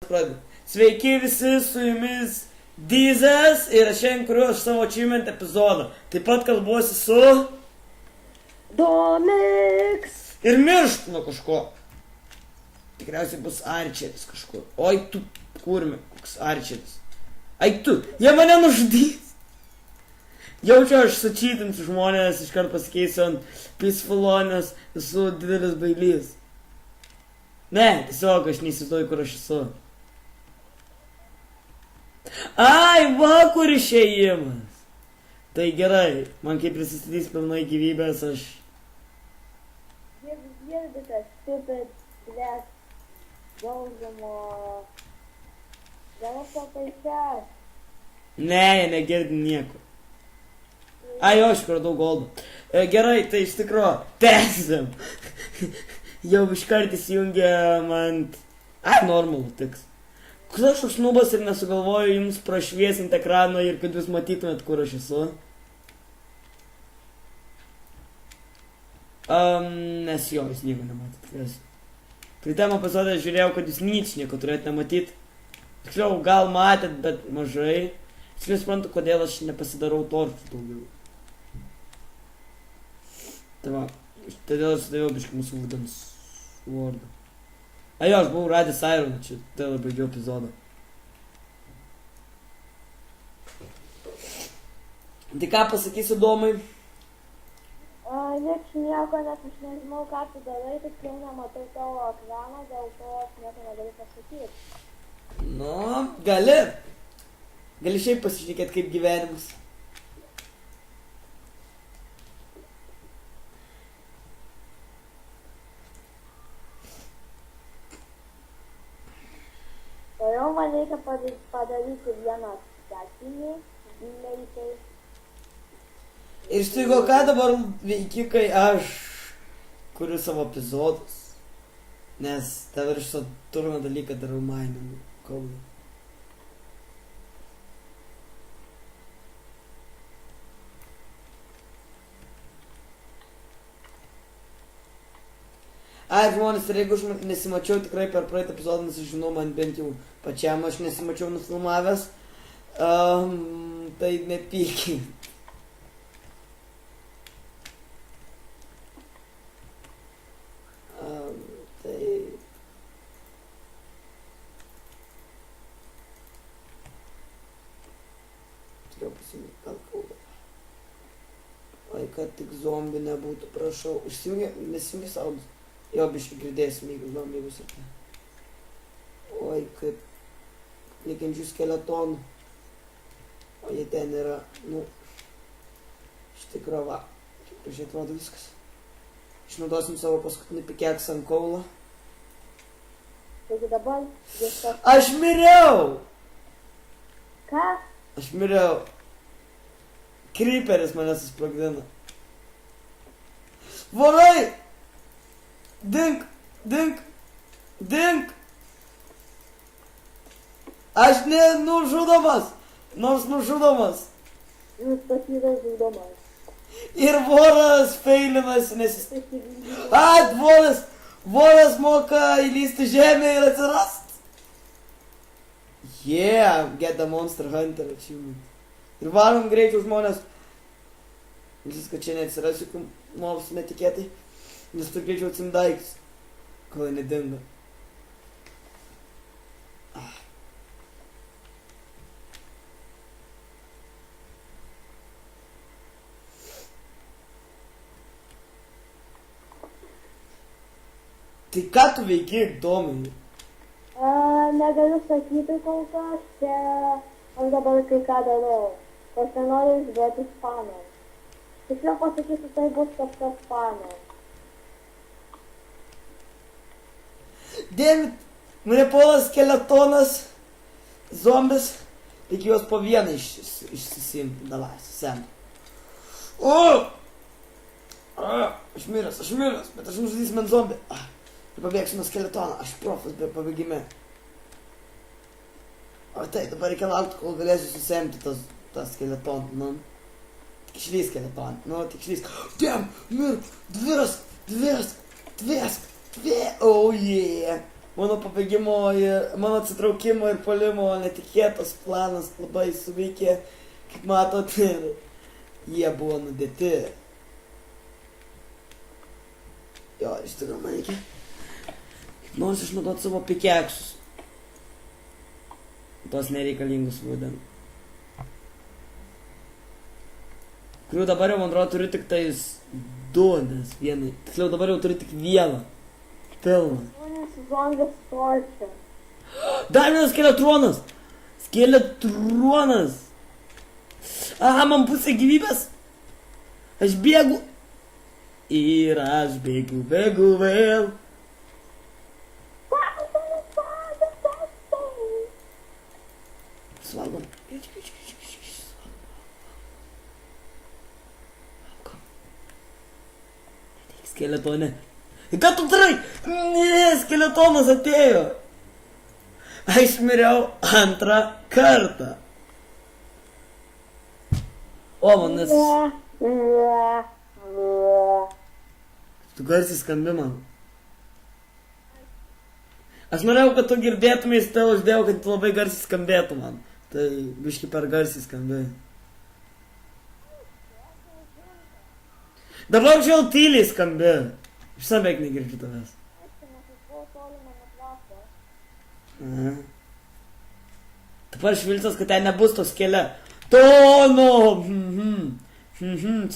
Pradedu. Sveiki visi, su jumis Dizas ir šiandien kuriu aš savo achievement epizodą. Taip pat kalbuosi su Domiks. ir miršt nuo kažko. Tikriausiai bus Archeris kažkur. Oi tu, kurmi, koks Archeris. Ai tu, jie mane nužudys. Jaučiu, aš sučytinsiu žmonės, iškart pasikeisiu ant peaceful, nes esu didelis bailys. Ne, tiesiog aš neįsivaizduoju, kur aš esu. Ai, va, kur išėjimas. Tai gerai, man kaip prisistatys pilnai gyvybės, aš... Girdite, stupid, blėt, daužamo... Gal aš to taisias? Ne, jie negirdi nieko. Ai, jo, aš radau goldą. Gerai, tai iš tikro, tęsim. Jau iškart įsijungia man... Ai, normalu tiks. Kodėl aš nubas ir nesugalvoju jums prašviesinti ekraną ir kad jūs matytumėt, kur aš esu? Nes jo, jūs nieko nematyt. Praeitam epizodą žiūrėjau, kad jūs nieko turėt nematyti. Tiksliau, gal matėt, bet mažai. Tiksliau, suprantu, kodėl aš nepasidarau tortų daugiau. Tai va, todėl aš sudėjau biškį mūsų Wooden Sword. Ajo, aš buvau radęs Iron, čia todėl baigiau epizodą. Tai ką pasakysiu, Domai? Nieko, nes aš nežinau, ką tu darai, tiksliau nematau tavo ekraną, dėl to aš nieko negaliu pasakyti. Nu, gali. Gali šiaip pasišnekėti kaip gyvenimas. Toliau man reikia padaryti vieną statinį, greitai. Ir štai ką dabar veiki, kai aš kuriu savo epizodus. Nes dabar šitą turną dalyką darau mining kaulą. Ai, žmonės, ir jeigu aš nesimačiau tikrai per praeitą epizodą, nes aš žinau, man bent jau pačiam aš nesimačiau nufilmavęs, tai nepykit. Tai... Turėjau pasimėti, gal kaulą. Ai, kad tik zombi nebūtų, prašau. Nesijungi saudus. Jo, biškai girdėsim, jeigu zombius ir tai. Oi, kaip likančių skeletonų. O jie ten yra, nu, iš tikro va. Kaip gražiai atrodo viskas. Išnaudosim savo paskutinį pikeksą ant kaulo. Taigi dabar viskas. Aš miriau! Ką? Aš miriau. Creeperis mane susprogdino. Vorai! Dink! Dink! Dink! Aš nenužudomas! Nors nužudomas! Jūs pasyras žudomas. Ir voras feilinasi, nes jis... voras! Voras moka įlysti žemę ir atsirast! Yeah! Get the Monster Hunter achievement. Ir varom greičiau žmonės. Viskas čia neatsiras jokių mobs netikėtai. Nes tu greičiau atsim daiktus, kol jie nedingo. Tai ką tu veiki, Domai? Negaliu sakyti kol kas, čia aš dabar kai ką darau. Aš nenoriu išduoti spamą. Tiksliau pasakysiu, tai bus kažkas spamą. Dėmit, mane puola skeletonas, zombis, reikia juos po vieną išsisimti, davai, susemti. Aš miręs, bet aš nužudysiu man zombį. Ir pabėgsiu nuo skeletono, aš profas be pabėgime. O tai, dabar reikia laukti, kol galėsiu susemti tą skeletoną, nu. Tik išlys skeletoną, nu, tik išlys. Dėm, mir, dviras, oh yeah. mano pabėgimo ir mano atsitraukimo ir puolimo netikėtas planas labai suveikė, kaip matot, ir jie buvo nudėti. Jo, iš tikrųjų man reikia nors išnaudoti savo pikeksus. Tos nereikalingus vadinam. Kurių dabar jau, man atrodo, turiu tik tais 2, nes vienai. Tiksliau, dabar jau turiu tik 1. Pilną. Zombis torčia. Dar vienas skeletronas! Skeletronas! Aha, man pusė gyvybės! Aš bėgu! Ir aš bėgu vėl. Svalgom. Skeletone. Ką tu darai? Ne, skeletonas atėjo. Aš miriau 2 kartą. O, manas. Tu garsiai skambi man. Aš norėjau, kad tu girdėtumės, tai uždėjau, kad tu labai garsiai skambėtų man. Tai biški per garsiai skambi. Dabar čia jau tyliai skambi. Visą beveik negirdžiu tavęs. Aha. Dabar švilcas, kad ten nebus to skeletono.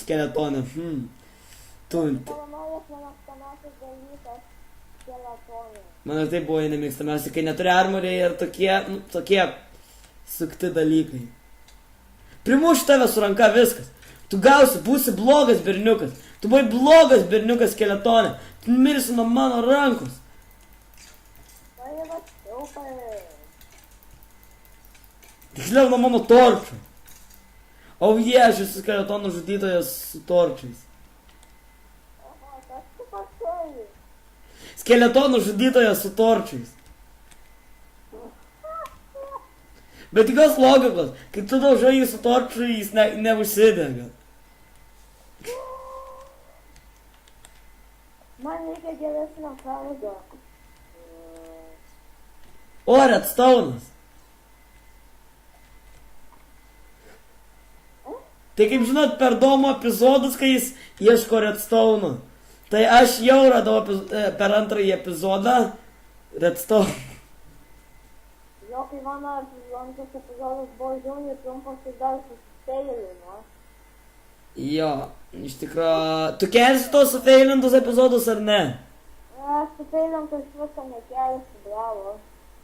Skeletonė. Tu. Man ir tai buvo nemėgstamiausia, kai neturi armoriai ir tokie sukti dalykai. Primušiu tave su ranka viskas. Tu gausi, būsi blogas berniukas. Tu buvai blogas berniukas skeletone. Tu mirsi nuo mano rankos. Tiksliau nuo mano torčio. O jie, aš esu skeletono žudytojas su torčiais. Skeletono žudytojas su torčiais. Bet kokios logikos, kai tu daužai jį su torčiu, jis neužsidega. Man reikia geresnio kardo. O, redstone'as. Tai kaip žinot, per Domo epizodus, kai jis ieško redstone'o. Tai aš jau radau per 2 epizodą redstone. Jo, kai mano antras epizodas buvo žiauriai trumpas, tai dar susifeilino. Jo, iš tikro... Tu kelsi tos sufeilintus epizodus ar ne? Aš sufeilintų iš viso nekelsiu, bravo.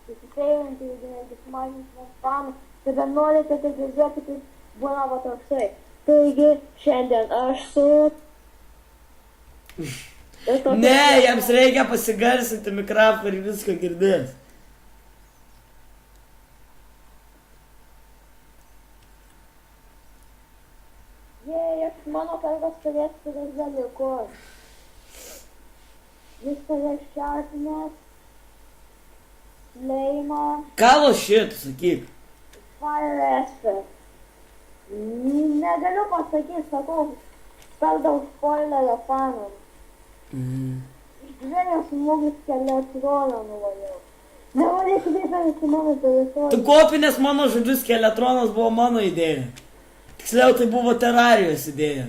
Susifeilinti, jeigu netgi sumažinti mums fanų, tai bet norite tai girdėti, kaip būna va toksai. Taigi, šiandien aš su... Ne, jiems reikia pasigarsinti mikrofoną ir viską girdės. Jei, aš mano kardas turės 3 dalykus. Jis turės šarpnės, leimą, Ką lošit, sakyk. fire aspect. Negaliu pasakyti, sakau, per daug spoilerio fanams. Iš 2 smūgių skeletroną nuvaliau. Nevalyk krypėlis į mano teritoriją. Tu kopinės mano žodžius, skeletronas buvo mano idėja. Tiksliau, tai buvo Terrarijos idėja.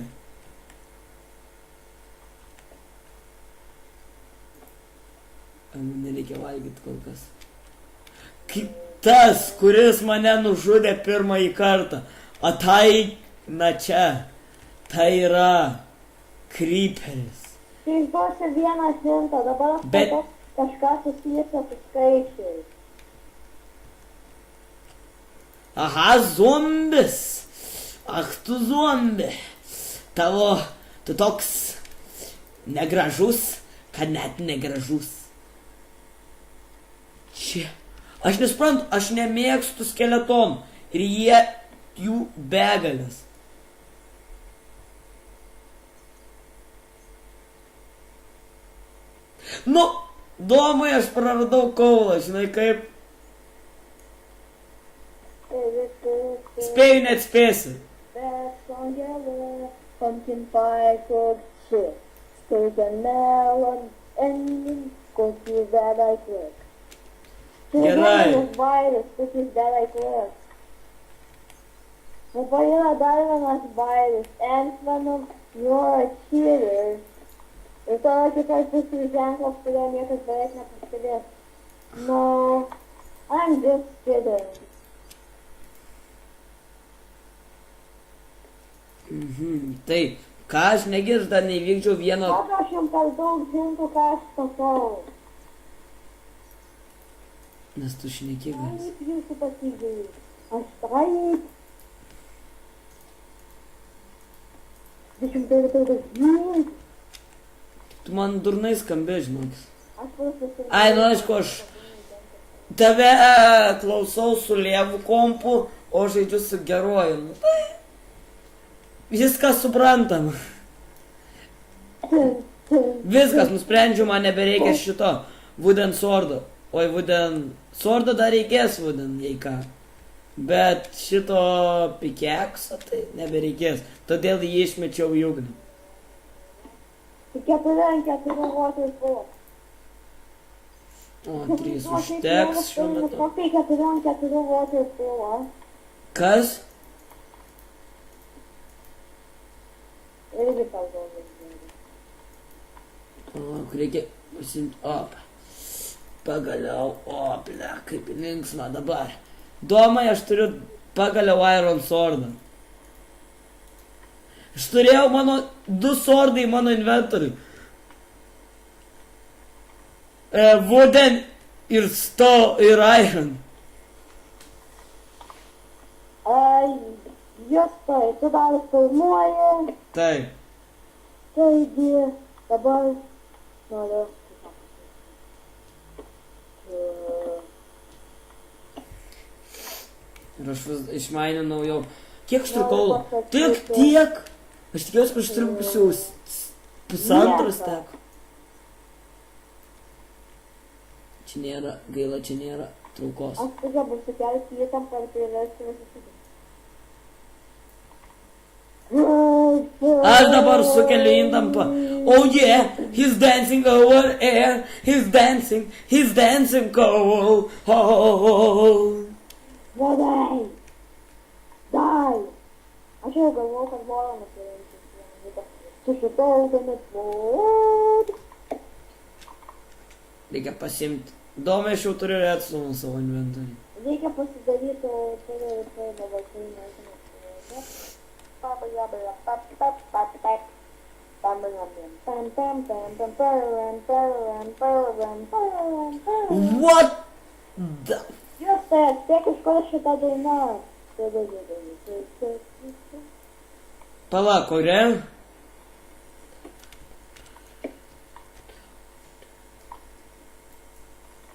Nereikia valgyti kol kas. Kaip tas, kuris mane nužudė 1 kartą. O tai, na čia, tai yra Creeperis. Tai išduosiu 1 hintą, dabar aš Bet- matau kažką susijusio su skaičiais. Aha, zombis. Ach, tu zombi. Tu toks negražus, kad net negražus. Čia. Aš nesprantu, aš nemėgstu skeletonų. Ir jų begalės. Nu, Domai, aš praradau kaulą, žinai kaip. Spėju, net spėsi. That's on yellow, pumpkin pie, cooked shit. Steak and melon, and cookies that I cook. Gerai. Bairis, kuris beveik liks. Dabar yra dar vienas bairis. Ant-Venom, you're a cheater. Ir tada kitas visų ženklas, kurio niekas beveik nepastebės. No, I'm just kidding. Tai, ką aš negirš, dar neįvykdžiau vieno... Ką aš jums per daug žintų, ką aš sakau? Nes tu šneki gal. Taip, jūsų pasigėjai. Aš taip. 200. Tu man durnai skambi, žinok. Aš klausysiu. Ai, nu aišku, aš tave klausau su lėvu kompu, o žaidžiu su geruoju. Nu, tai viskas suprantama. Viskas, nusprendžiu, man nebereikia šito Wooden Swordo. Oi, Wooden Swordo dar reikės Wooden, jei ką. Bet šito pikekso tai nebereikės. Todėl jį išmečiau į ugnį. 4 vokės buvo. O, 3 užteks šiuo metu. Kokiai 4 vokės buvo? Kas? Irgi per daug žinai. O, reikia pasimti. Op. Pagaliau, o, ble, kaip linksma dabar. Domai, aš turiu pagaliau Iron Swordą. Aš turėjau mano 2 swordai mano inventoriui. Wooden ir ir Iron. Justai, tu dar filmuoji. Taip. Taigi, dabar noriu. Ir aš vis išmaininau jau. Kiek aš turiu kaulo? Tiek. Aš tikėjausi, kad aš turiu pusantros teko. Čia nėra, gaila, čia nėra traukos. Aš sugebu sukelti įtampą ir priversti visus. Aš dabar sukeliu įtampą. Oh yeah, he's dancing over air. He's dancing, Cole. Oh. Vadai! Dai! Aš jau galvoju, kad buvo nusirinkti. Su šito automatizmu. Reikia pasimti. Domai, aš jau turiu redstone savo inventoriui. Reikia pasidaryti dabartinį. What the... Justai, spėk iš kur šitą dainą. Pala, kuriam?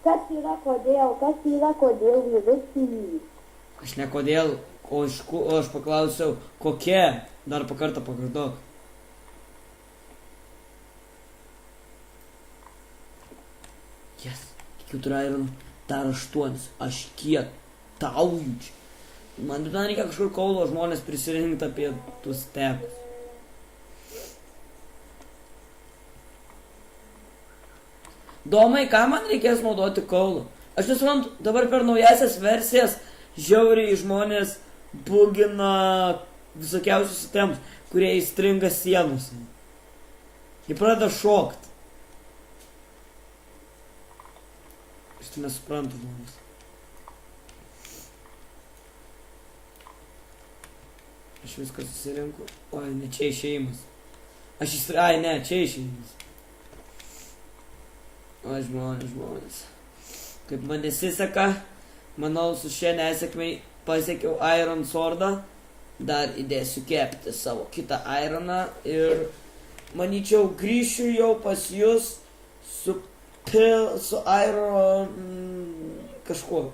Kas yra kodėl vyriausybė? Aš ne kodėl, o aš paklausiau, kokia. Dar pakartą pakartok. Yes, kiek turiu iron? Dar 8. Aš kiek taujančiu. Man reikia kažkur kaulo žmonės prisirinkti apie tuos stekus. Domai, ką man reikės naudoti kaulo? Aš nesuprantu, dabar per naujasias versijas žiauriai žmonės bugina visokiausius sistemus, kurie įstringa sienose. Jie pradeda šokt. Aš tai nesuprantu žmonės. Aš viską susirinku. Oi, ne čia išėjimas. Ai, ne, čia išėjimas. Oi, žmonės. Kaip man nesiseka, manau, su šia nesėkmei pasiekiau Iron Swordą. Dar įdėsiu kepti savo kitą Ironą ir manyčiau grįšiu jau pas jūs su Iron kažkuo.